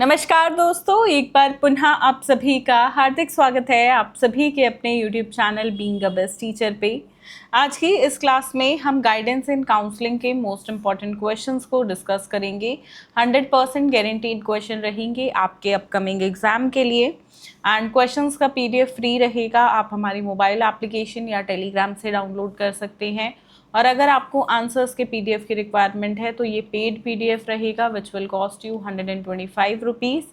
नमस्कार दोस्तों, एक बार पुनः आप सभी का हार्दिक स्वागत है आप सभी के अपने YouTube channel being a best teacher पे। आज की इस क्लास में हम गाइडेंस इन काउंसलिंग के मोस्ट इम्पॉर्टेंट क्वेश्चंस को डिस्कस करेंगे। 100% गारंटीड क्वेश्चन रहेंगे आपके अपकमिंग एग्जाम के लिए एंड क्वेश्चंस का PDF फ्री रहेगा। आप हमारी मोबाइल एप्लीकेशन या टेलीग्राम से डाउनलोड कर सकते हैं और अगर आपको आंसर्स के PDF की रिक्वायरमेंट है तो ये पेड PDF रहेगा which will cost you 125 rupees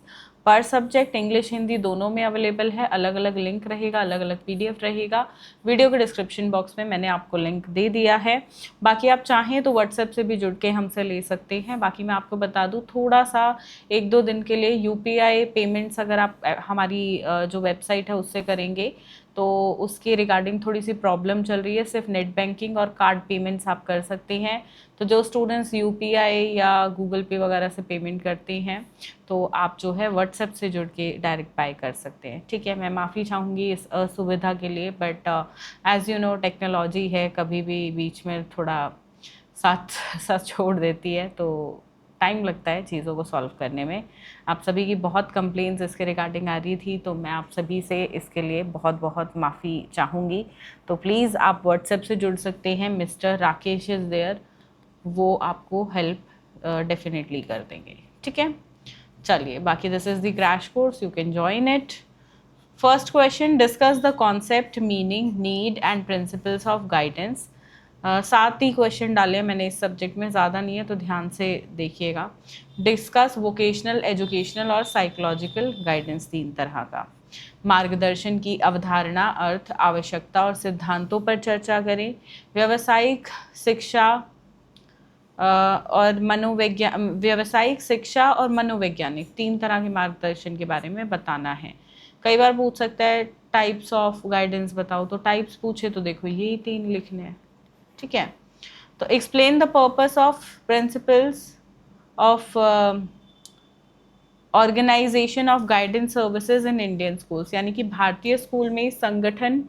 पर सब्जेक्ट। इंग्लिश हिंदी दोनों में अवेलेबल है। अलग अलग लिंक रहेगा, अलग अलग PDF रहेगा। वीडियो के डिस्क्रिप्शन बॉक्स में मैंने आपको लिंक दे दिया है। बाकी आप चाहें तो व्हाट्सएप से भी जुड़ के हमसे ले सकते हैं। बाकी मैं आपको बता दूं, थोड़ा सा 1-2 दिन के लिए UPI पेमेंट्स अगर आप हमारी जो वेबसाइट है उससे करेंगे तो उसके रिगार्डिंग थोड़ी सी प्रॉब्लम चल रही है। सिर्फ नेट बैंकिंग और कार्ड पेमेंट्स आप कर सकते हैं। तो जो स्टूडेंट्स UPI या गूगल पे वगैरह से पेमेंट करते हैं तो आप जो है व्हाट्सएप से जुड़ के डायरेक्ट बाय कर सकते हैं। ठीक है, मैं माफ़ी चाहूँगी इस असुविधा के लिए, but as you know technology है, कभी भी बीच में थोड़ा साथ साथ छोड़ देती है तो टाइम लगता है चीज़ों को सॉल्व करने में। आप सभी की बहुत कंप्लेंट्स इसके रिगार्डिंग आ रही थी तो मैं आप सभी से इसके लिए बहुत बहुत माफ़ी चाहूँगी। तो प्लीज़ आप व्हाट्सएप से जुड़ सकते हैं। मिस्टर राकेश इज़ देयर, वो आपको हेल्प डेफिनेटली कर देंगे। ठीक है, चलिए बाकी this is the crash course, you can join it. First question, discuss the concept, meaning, need and principles of guidance. 7 he question डाले हैं मैंने इस सब्जेक्ट में, ज़्यादा नहीं है तो ध्यान से देखिएगा। डिस्कस वोकेशनल, एजुकेशनल और साइकोलॉजिकल गाइडेंस 3 तरह का। मार्गदर्शन की अवधारणा, अर्थ, आवश्यकता और सिद्धांतों पर चर्चा करें। व्यावसायिक शिक्षा और व्यावसायिक शिक्षा और मनोवैज्ञानिक 3 तरह के मार्गदर्शन के बारे में बताना है। कई बार पूछ सकता है टाइप्स ऑफ गाइडेंस बताओ, तो टाइप्स पूछे तो देखो यही 3 लिखने हैं। ठीक है, तो explain the purpose of principles of organisation of guidance services in Indian schools, यानी कि भारतीय स्कूल में संगठन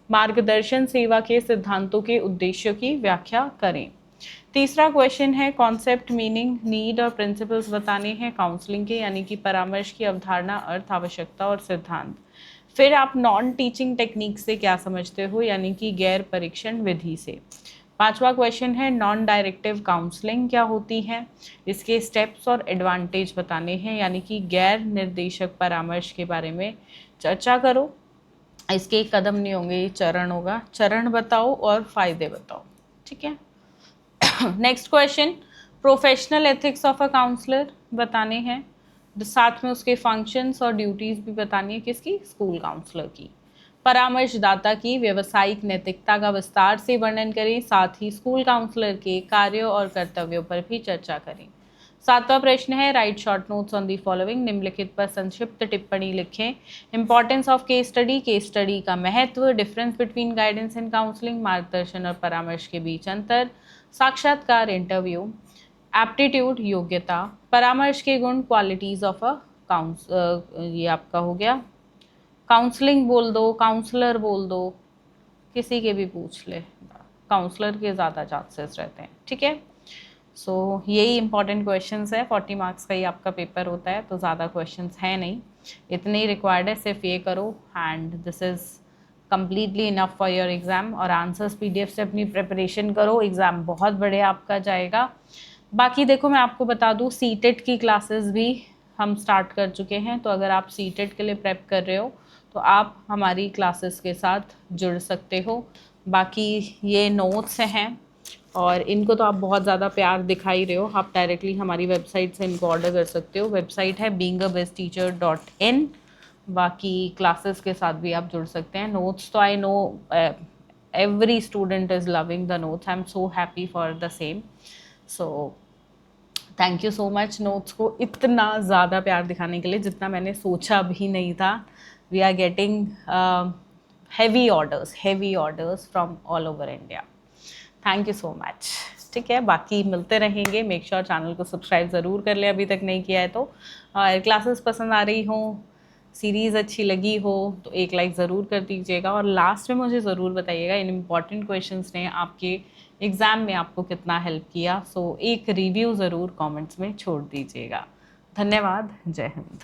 मार्गदर्शन सेवा के सिद्धांतों के उद्देश्यों की व्याख्या करें। तीसरा क्वेश्चन है कॉन्सेप्ट, मीनिंग, नीड और प्रिंसिपल्स बताने हैं काउंसलिंग के, यानी कि परामर्श की अवधारणा, अर्थ, आवश्यकता और सिद्धांत। फिर आप नॉन टीचिंग टेक्निक से क्या समझते हो, यानी कि गैर परीक्षण विधि से। पांचवा क्वेश्चन है नॉन डायरेक्टिव काउंसलिंग क्या होती है, इसके स्टेप्स और एडवांटेज बताने हैं, यानी कि गैर निर्देशक परामर्श के बारे में चर्चा करो। इसके एक कदम नहीं होंगे, ये चरण होगा। चरण बताओ और फायदे बताओ। ठीक है, next question, professional ethics of a counsellor बताने हैं, साथ में उसके फंक्शंस और ड्यूटीज़ भी बतानी है, किसकी, स्कूल काउंसलर की। परामर्शदाता की व्यावसायिक नैतिकता का विस्तार से वर्णन करें, साथ ही स्कूल काउंसलर के कार्यों और कर्तव्यों पर भी चर्चा करें। 7वां प्रश्न है right short notes on the following, निम्नलिखित पर संक्षिप्त टिप्पणी लिखें। Importance of case study, case study का महत्व, difference between guidance and counselling, मार्गदर्शन और परामर्श के बीच अंतर, साक्षात्कार इंटरव्यू, एप्टीट्यूड योग्यता, परामर्श के गुण, क्वालिटीज ऑफ अ ये आपका हो गया। काउंसलिंग बोल दो, काउंसलर बोल दो, किसी के भी पूछ ले, काउंसलर के ज़्यादा चांसेस रहते हैं। ठीक है, सो यही इंपॉर्टेंट क्वेश्चंस है। 40 मार्क्स का ही आपका पेपर होता है तो ज़्यादा क्वेश्चंस है नहीं, इतने ही रिक्वायर्ड है, सिर्फ ये करो and this is completely enough for your exam. और आंसर्स PDF से अपनी प्रिपरेशन करो, एग्ज़ाम बहुत बढ़िया आपका जाएगा। बाकी देखो मैं आपको बता दूँ, सीटेट की क्लासेस भी हम स्टार्ट कर चुके हैं, तो अगर आप सीटेट के लिए प्रेप कर रहे हो तो आप हमारी क्लासेस के साथ जुड़ सकते हो। बाकी ये नोट्स हैं और इनको तो आप बहुत ज़्यादा प्यार दिखा ही रहे हो, आप डायरेक्टली हमारी वेबसाइट से इनको ऑर्डर कर सकते हो। वेबसाइट है beingaBestTeacher.in। बाकी क्लासेस के साथ भी आप जुड़ सकते हैं। नोट्स तो I know every student is loving the notes, I am so happy for the same. So thank you so much notes को इतना ज़्यादा प्यार दिखाने के लिए, जितना मैंने सोचा भी नहीं था। We are getting heavy orders from all over India. Thank you so much. ठीक है, बाकी मिलते रहेंगे। मेक श्योर चैनल को सब्सक्राइब ज़रूर कर ले अभी तक नहीं किया है तो। और क्लासेस पसंद आ रही हो, सीरीज़ अच्छी लगी हो तो एक लाइक ज़रूर कर दीजिएगा। और लास्ट में मुझे ज़रूर बताइएगा इन इम्पॉर्टेंट क्वेश्चंस ने आपके एग्ज़ाम में आपको कितना हेल्प किया। सो एक रिव्यू ज़रूर कमेंट्स में छोड़ दीजिएगा। धन्यवाद। जय हिंद।